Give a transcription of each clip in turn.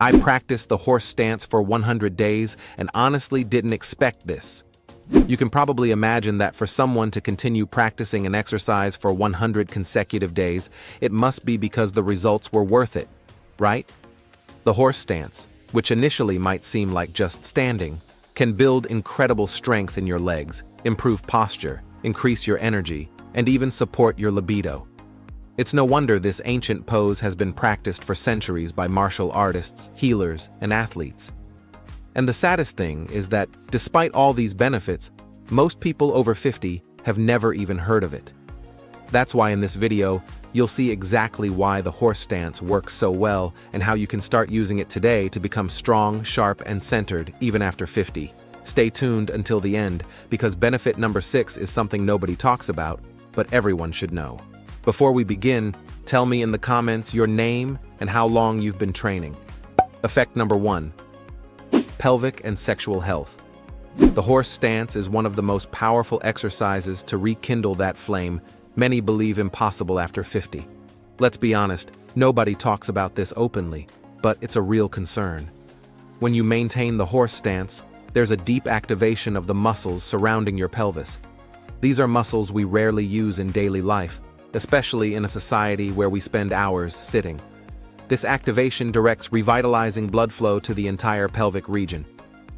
I practiced the horse stance for 100 days and honestly didn't expect this. You can probably imagine that for someone to continue practicing an exercise for 100 consecutive days, it must be because the results were worth it, right? The horse stance, which initially might seem like just standing, can build incredible strength in your legs, improve posture, increase your energy, and even support your libido. It's no wonder this ancient pose has been practiced for centuries by martial artists, healers, and athletes. And the saddest thing is that, despite all these benefits, most people over 50 have never even heard of it. That's why in this video, you'll see exactly why the horse stance works so well and how you can start using it today to become strong, sharp, and centered even after 50. Stay tuned until the end, because benefit number 6 is something nobody talks about, but everyone should know. Before we begin, tell me in the comments your name and how long you've been training. Effect number 1. Pelvic and sexual health. The horse stance is one of the most powerful exercises to rekindle that flame many believe impossible after 50. Let's be honest, nobody talks about this openly, but it's a real concern. When you maintain the horse stance, there's a deep activation of the muscles surrounding your pelvis. These are muscles we rarely use in daily life, especially in a society where we spend hours sitting. This activation directs revitalizing blood flow to the entire pelvic region.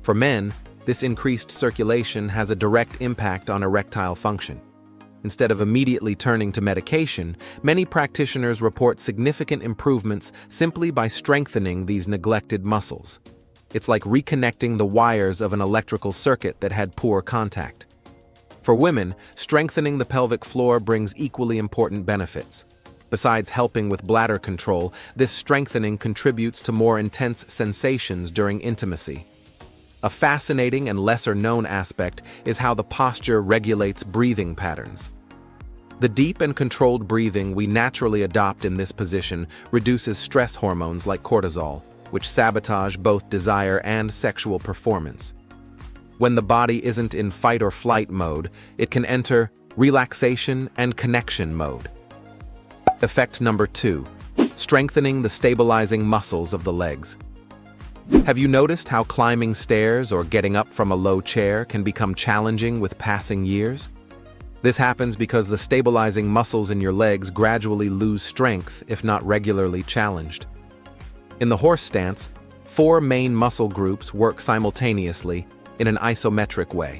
For men, this increased circulation has a direct impact on erectile function. Instead of immediately turning to medication, many practitioners report significant improvements simply by strengthening these neglected muscles. It's like reconnecting the wires of an electrical circuit that had poor contact. For women, strengthening the pelvic floor brings equally important benefits. Besides helping with bladder control, this strengthening contributes to more intense sensations during intimacy. A fascinating and lesser-known aspect is how the posture regulates breathing patterns. The deep and controlled breathing we naturally adopt in this position reduces stress hormones like cortisol, which sabotage both desire and sexual performance. When the body isn't in fight or flight mode, it can enter relaxation and connection mode. Effect number 2. Strengthening the stabilizing muscles of the legs. Have you noticed how climbing stairs or getting up from a low chair can become challenging with passing years? This happens because the stabilizing muscles in your legs gradually lose strength if not regularly challenged. In the horse stance, 4 main muscle groups work simultaneously in an isometric way.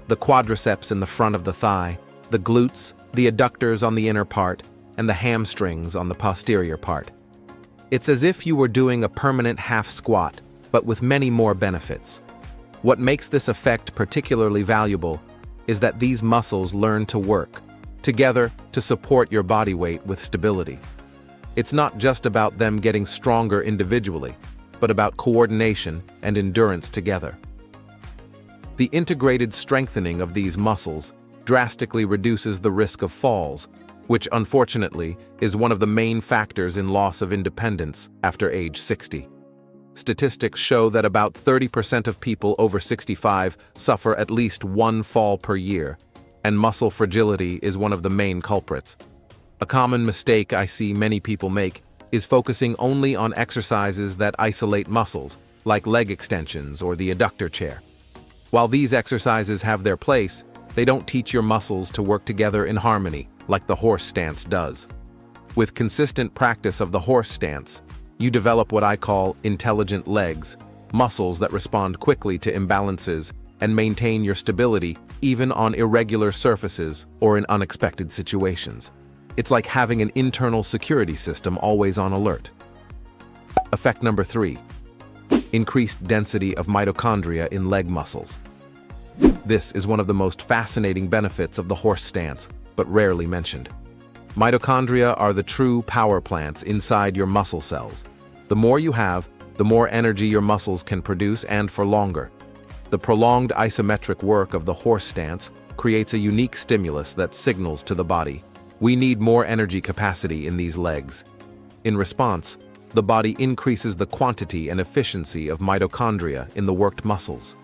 The quadriceps in the front of the thigh, the glutes, the adductors on the inner part, and the hamstrings on the posterior part. It's as if you were doing a permanent half squat, but with many more benefits. What makes this effect particularly valuable is that these muscles learn to work together to support your body weight with stability. It's not just about them getting stronger individually, but about coordination and endurance together. The integrated strengthening of these muscles drastically reduces the risk of falls, which unfortunately is one of the main factors in loss of independence after age 60. Statistics show that about 30% of people over 65 suffer at least one fall per year, and muscle fragility is one of the main culprits. A common mistake I see many people make is focusing only on exercises that isolate muscles, like leg extensions or the adductor chair. While these exercises have their place, they don't teach your muscles to work together in harmony, like the horse stance does. With consistent practice of the horse stance, you develop what I call intelligent legs, muscles that respond quickly to imbalances and maintain your stability even on irregular surfaces or in unexpected situations. It's like having an internal security system always on alert. Effect number 3. Increased density of mitochondria in leg muscles. This is one of the most fascinating benefits of the horse stance, but rarely mentioned. Mitochondria are the true power plants inside your muscle cells. The more you have, the more energy your muscles can produce and for longer. The prolonged isometric work of the horse stance creates a unique stimulus that signals to the body, we need more energy capacity in these legs. In response, the body increases the quantity and efficiency of mitochondria in the worked muscles.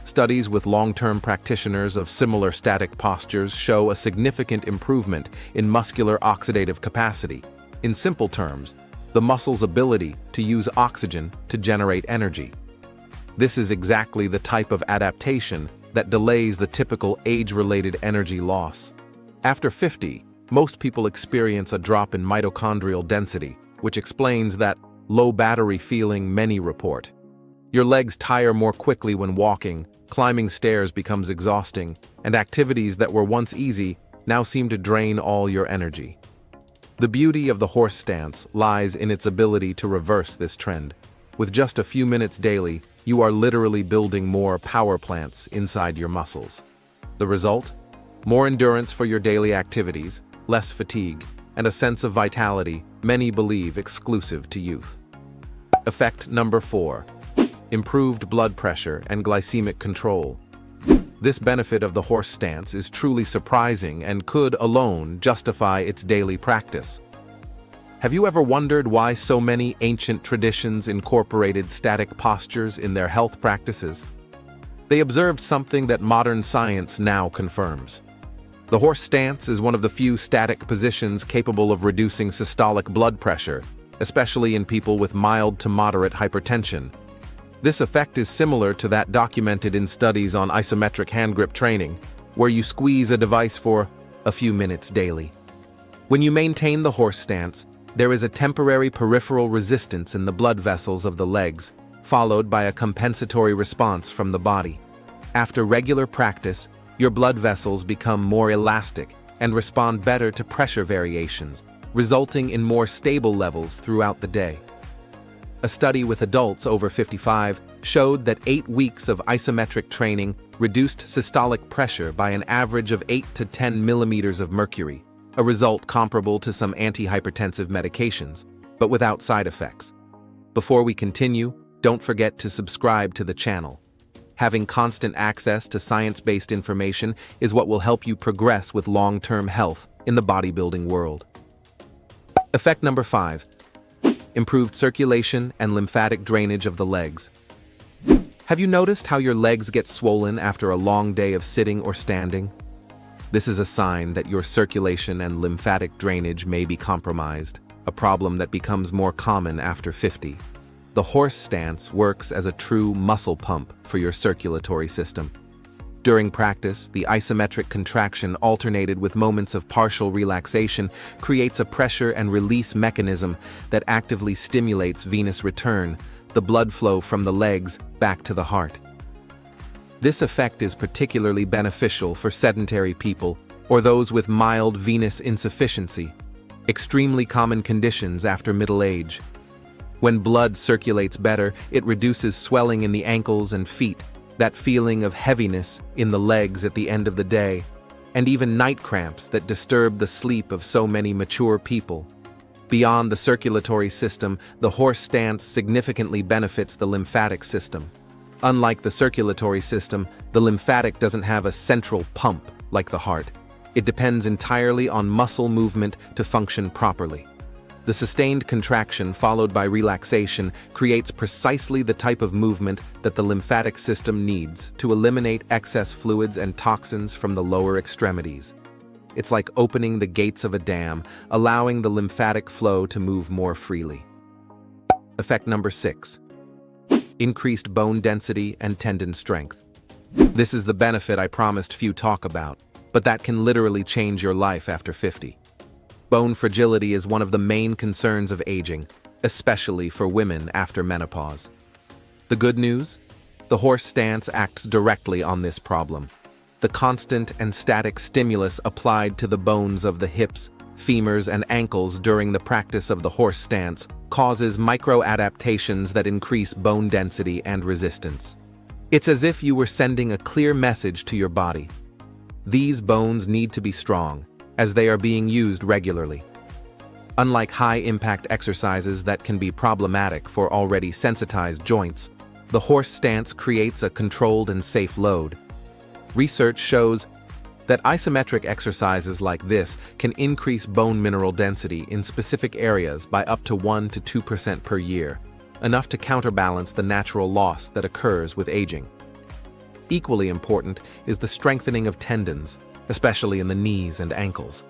Studies with long-term practitioners of similar static postures show a significant improvement in muscular oxidative capacity. In simple terms, the muscle's ability to use oxygen to generate energy. This is exactly the type of adaptation that delays the typical age-related energy loss. After 50, most people experience a drop in mitochondrial density, which explains that low battery feeling many report. Your legs tire more quickly when walking, climbing stairs becomes exhausting, and activities that were once easy now seem to drain all your energy. The beauty of the horse stance lies in its ability to reverse this trend. With just a few minutes daily, you are literally building more power plants inside your muscles. The result? More endurance for your daily activities, less fatigue, and a sense of vitality many believe exclusive to youth. Effect number 4. Improved blood pressure and glycemic control. This benefit of the horse stance is truly surprising and could alone justify its daily practice. Have you ever wondered why so many ancient traditions incorporated static postures in their health practices? They observed something that modern science now confirms. The horse stance is one of the few static positions capable of reducing systolic blood pressure, especially in people with mild to moderate hypertension. This effect is similar to that documented in studies on isometric hand grip training, where you squeeze a device for a few minutes daily. When you maintain the horse stance, there is a temporary peripheral resistance in the blood vessels of the legs, followed by a compensatory response from the body. After regular practice, your blood vessels become more elastic and respond better to pressure variations, resulting in more stable levels throughout the day. A study with adults over 55 showed that 8 weeks of isometric training reduced systolic pressure by an average of 8 to 10 millimeters of mercury, a result comparable to some antihypertensive medications, but without side effects. Before we continue, don't forget to subscribe to the channel. Having constant access to science-based information is what will help you progress with long-term health in the bodybuilding world. Effect number 5. Improved circulation and lymphatic drainage of the legs. Have you noticed how your legs get swollen after a long day of sitting or standing? This is a sign that your circulation and lymphatic drainage may be compromised, a problem that becomes more common after 50. The horse stance works as a true muscle pump for your circulatory system. During practice, the isometric contraction alternated with moments of partial relaxation creates a pressure and release mechanism that actively stimulates venous return, the blood flow from the legs back to the heart. This effect is particularly beneficial for sedentary people or those with mild venous insufficiency, extremely common conditions after middle age. When blood circulates better, it reduces swelling in the ankles and feet, that feeling of heaviness in the legs at the end of the day, and even night cramps that disturb the sleep of so many mature people. Beyond the circulatory system, the horse stance significantly benefits the lymphatic system. Unlike the circulatory system, the lymphatic doesn't have a central pump like the heart. It depends entirely on muscle movement to function properly. The sustained contraction followed by relaxation creates precisely the type of movement that the lymphatic system needs to eliminate excess fluids and toxins from the lower extremities. It's like opening the gates of a dam, allowing the lymphatic flow to move more freely. Effect number 6. Increased bone density and tendon strength. This is the benefit I promised few talk about, but that can literally change your life after 50. Bone fragility is one of the main concerns of aging, especially for women after menopause. The good news? The horse stance acts directly on this problem. The constant and static stimulus applied to the bones of the hips, femurs, and ankles during the practice of the horse stance causes micro-adaptations that increase bone density and resistance. It's as if you were sending a clear message to your body. These bones need to be strong, as they are being used regularly. Unlike high-impact exercises that can be problematic for already sensitized joints, the horse stance creates a controlled and safe load. Research shows that isometric exercises like this can increase bone mineral density in specific areas by up to 1 to 2% per year, enough to counterbalance the natural loss that occurs with aging. Equally important is the strengthening of tendons, especially in the knees and ankles.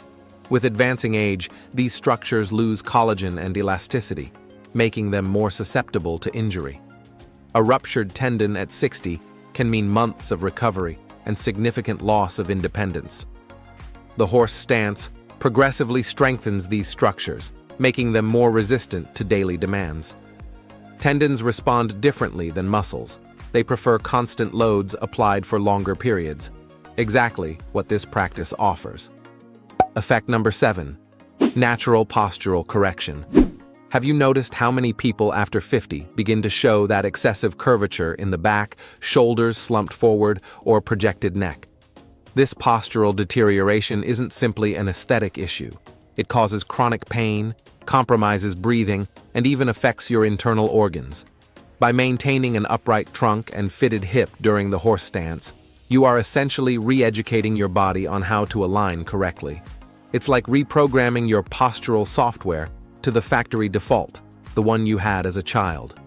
With advancing age, these structures lose collagen and elasticity, making them more susceptible to injury. A ruptured tendon at 60 can mean months of recovery and significant loss of independence. The horse stance progressively strengthens these structures, making them more resistant to daily demands. Tendons respond differently than muscles. They prefer constant loads applied for longer periods. Exactly what this practice offers. Effect number 7. Natural postural correction. Have you noticed how many people after 50 begin to show that excessive curvature in the back, shoulders slumped forward, or projected neck? This postural deterioration isn't simply an aesthetic issue. It causes chronic pain, compromises breathing, and even affects your internal organs. By maintaining an upright trunk and fitted hip during the horse stance, you are essentially re-educating your body on how to align correctly. It's like reprogramming your postural software to the factory default, the one you had as a child.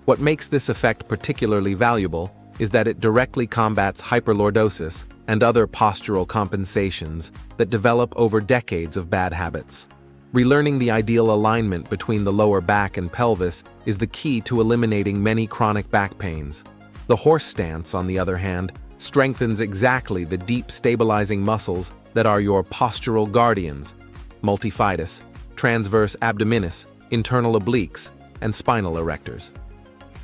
What makes this effect particularly valuable is that it directly combats hyperlordosis and other postural compensations that develop over decades of bad habits. Relearning the ideal alignment between the lower back and pelvis is the key to eliminating many chronic back pains. The horse stance, on the other hand, strengthens exactly the deep stabilizing muscles that are your postural guardians: multifidus, transverse abdominis, internal obliques, and spinal erectors.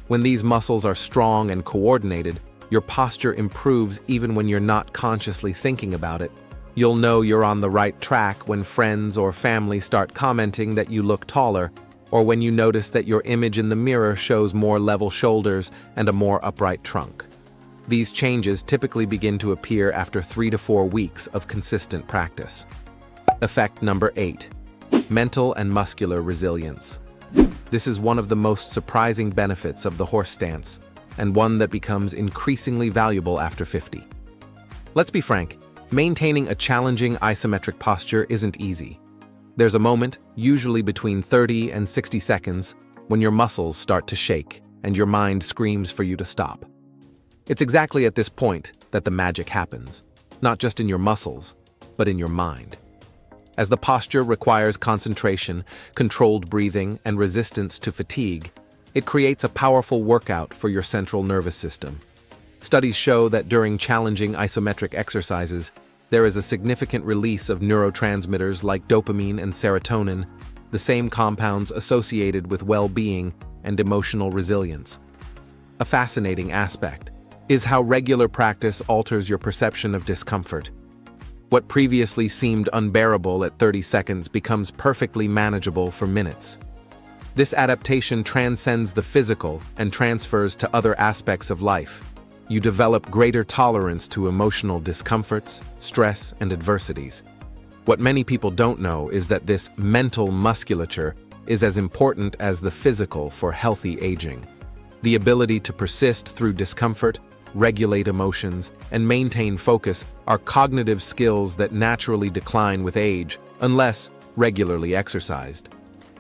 When these muscles are strong and coordinated, your posture improves even when you're not consciously thinking about it. You'll know you're on the right track when friends or family start commenting that you look taller, or when you notice that your image in the mirror shows more level shoulders and a more upright trunk. These changes typically begin to appear after 3 to 4 weeks of consistent practice. Effect number 8. Mental and muscular resilience. This is one of the most surprising benefits of the horse stance, and one that becomes increasingly valuable after 50. Let's be frank, maintaining a challenging isometric posture isn't easy. There's a moment, usually between 30 and 60 seconds, when your muscles start to shake and your mind screams for you to stop. It's exactly at this point that the magic happens, not just in your muscles, but in your mind. As the posture requires concentration, controlled breathing, and resistance to fatigue, it creates a powerful workout for your central nervous system. Studies show that during challenging isometric exercises, there is a significant release of neurotransmitters like dopamine and serotonin, the same compounds associated with well-being and emotional resilience. A fascinating aspect is how regular practice alters your perception of discomfort. What previously seemed unbearable at 30 seconds becomes perfectly manageable for minutes. This adaptation transcends the physical and transfers to other aspects of life. You develop greater tolerance to emotional discomforts, stress, and adversities. What many people don't know is that this mental musculature is as important as the physical for healthy aging. The ability to persist through discomfort, regulate emotions, and maintain focus are cognitive skills that naturally decline with age unless regularly exercised.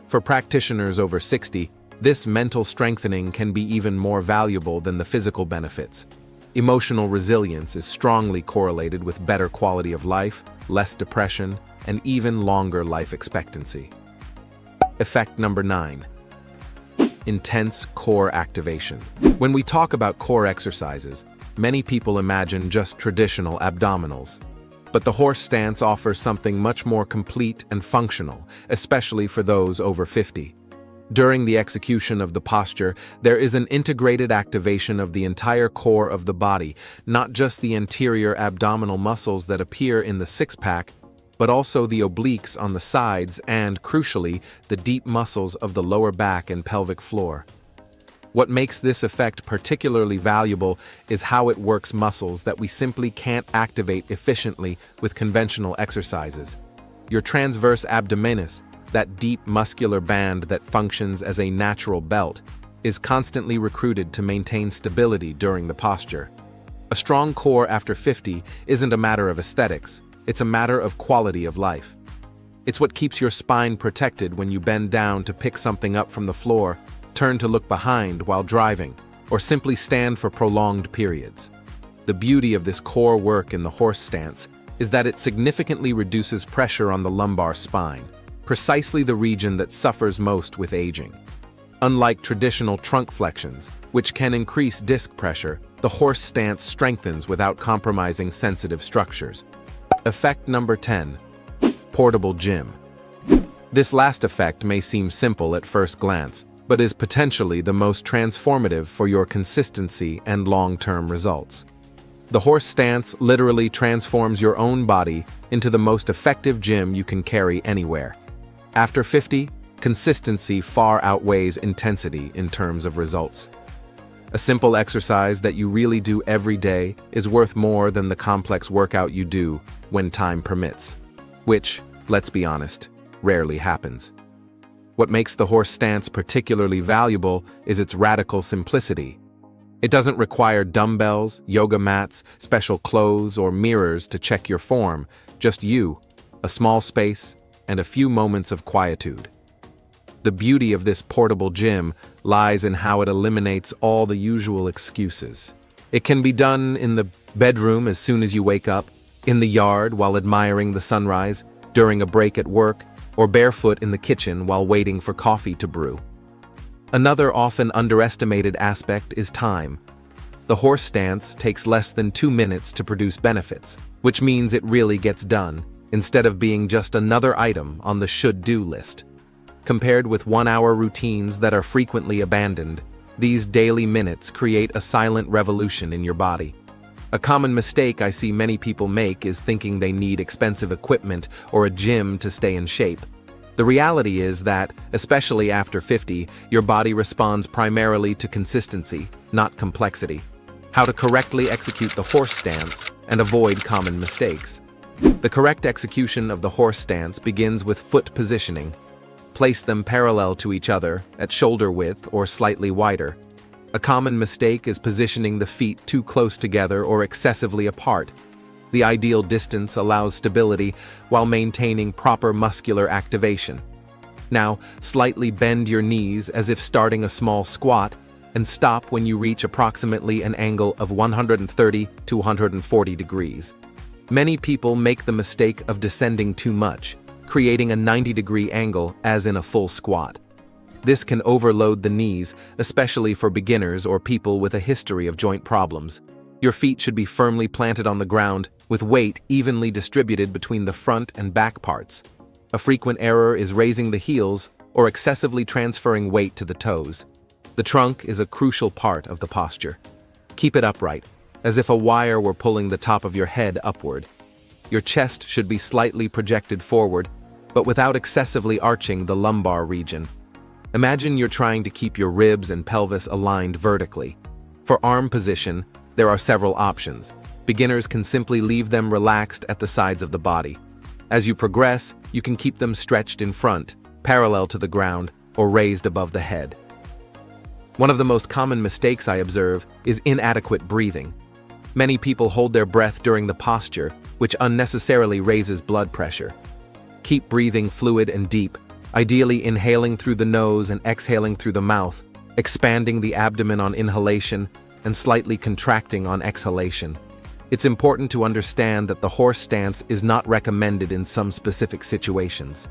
For practitioners over 60, this mental strengthening can be even more valuable than the physical benefits. Emotional resilience is strongly correlated with better quality of life, less depression, and even longer life expectancy. Effect number 9. Intense core activation. When we talk about core exercises, many people imagine just traditional abdominals. But the horse stance offers something much more complete and functional, especially for those over 50. During the execution of the posture, there is an integrated activation of the entire core of the body, not just the anterior abdominal muscles that appear in the six-pack, but also the obliques on the sides and, crucially, the deep muscles of the lower back and pelvic floor. What makes this effect particularly valuable is how it works muscles that we simply can't activate efficiently with conventional exercises. Your transverse abdominis, that deep muscular band that functions as a natural belt, is constantly recruited to maintain stability during the posture. A strong core after 50 isn't a matter of aesthetics, it's a matter of quality of life. It's what keeps your spine protected when you bend down to pick something up from the floor, turn to look behind while driving, or simply stand for prolonged periods. The beauty of this core work in the horse stance is that it significantly reduces pressure on the lumbar spine, precisely the region that suffers most with aging. Unlike traditional trunk flexions, which can increase disc pressure, the horse stance strengthens without compromising sensitive structures. Effect number 10. Portable gym. This last effect may seem simple at first glance, but is potentially the most transformative for your consistency and long-term results. The horse stance literally transforms your own body into the most effective gym you can carry anywhere. After 50, consistency far outweighs intensity in terms of results. A simple exercise that you really do every day is worth more than the complex workout you do when time permits, which, let's be honest, rarely happens. What makes the horse stance particularly valuable is its radical simplicity. It doesn't require dumbbells, yoga mats, special clothes, or mirrors to check your form, just you, a small space, and a few moments of quietude. The beauty of this portable gym lies in how it eliminates all the usual excuses. It can be done in the bedroom as soon as you wake up, in the yard while admiring the sunrise, during a break at work, or barefoot in the kitchen while waiting for coffee to brew. Another often underestimated aspect is time. The horse stance takes less than 2 minutes to produce benefits, which means it really gets done, instead of being just another item on the should-do list. Compared with 1-hour routines that are frequently abandoned, these daily minutes create a silent revolution in your body. A common mistake I see many people make is thinking they need expensive equipment or a gym to stay in shape. The reality is that, especially after 50, your body responds primarily to consistency, not complexity. How to correctly execute the horse stance and avoid common mistakes. The correct execution of the horse stance begins with foot positioning. Place them parallel to each other, at shoulder width or slightly wider. A common mistake is positioning the feet too close together or excessively apart. The ideal distance allows stability while maintaining proper muscular activation. Now, slightly bend your knees as if starting a small squat, and stop when you reach approximately an angle of 130 to 140 degrees. Many people make the mistake of descending too much, creating a 90-degree angle as in a full squat. This can overload the knees, especially for beginners or people with a history of joint problems. Your feet should be firmly planted on the ground, with weight evenly distributed between the front and back parts. A frequent error is raising the heels or excessively transferring weight to the toes. The trunk is a crucial part of the posture. Keep it upright, as if a wire were pulling the top of your head upward. Your chest should be slightly projected forward, but without excessively arching the lumbar region. Imagine you're trying to keep your ribs and pelvis aligned vertically. For arm position, there are several options. Beginners can simply leave them relaxed at the sides of the body. As you progress, you can keep them stretched in front, parallel to the ground, or raised above the head. One of the most common mistakes I observe is inadequate breathing. Many people hold their breath during the posture, which unnecessarily raises blood pressure. Keep breathing fluid and deep, ideally inhaling through the nose and exhaling through the mouth, expanding the abdomen on inhalation and slightly contracting on exhalation. It's important to understand that the horse stance is not recommended in some specific situations.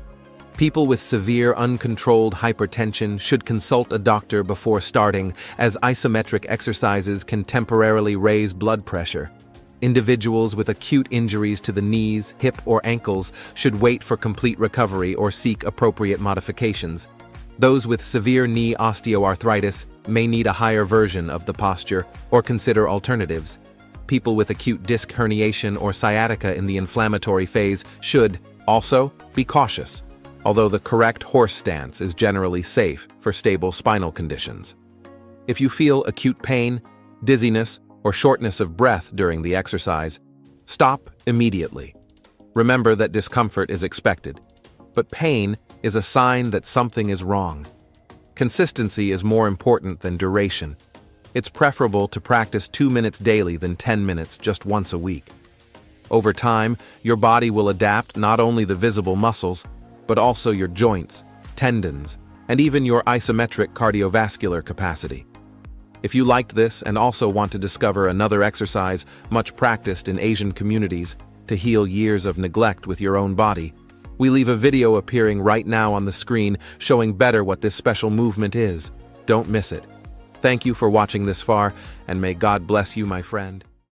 People with severe uncontrolled hypertension should consult a doctor before starting, as isometric exercises can temporarily raise blood pressure. Individuals with acute injuries to the knees, hip, or ankles should wait for complete recovery or seek appropriate modifications. Those with severe knee osteoarthritis may need a higher version of the posture or consider alternatives. People with acute disc herniation or sciatica in the inflammatory phase should, also, be cautious, although the correct horse stance is generally safe for stable spinal conditions. If you feel acute pain, dizziness, or shortness of breath during the exercise, stop immediately. Remember that discomfort is expected, but pain is a sign that something is wrong. Consistency is more important than duration. It's preferable to practice 2 minutes daily than 10 minutes just once a week. Over time, your body will adapt not only the visible muscles, but also your joints, tendons, and even your isometric cardiovascular capacity. If you liked this and also want to discover another exercise much practiced in Asian communities, to heal years of neglect with your own body. We leave a video appearing right now on the screen showing better what this special movement is. Don't miss it. Thank you for watching this far, and may God bless you, my friend.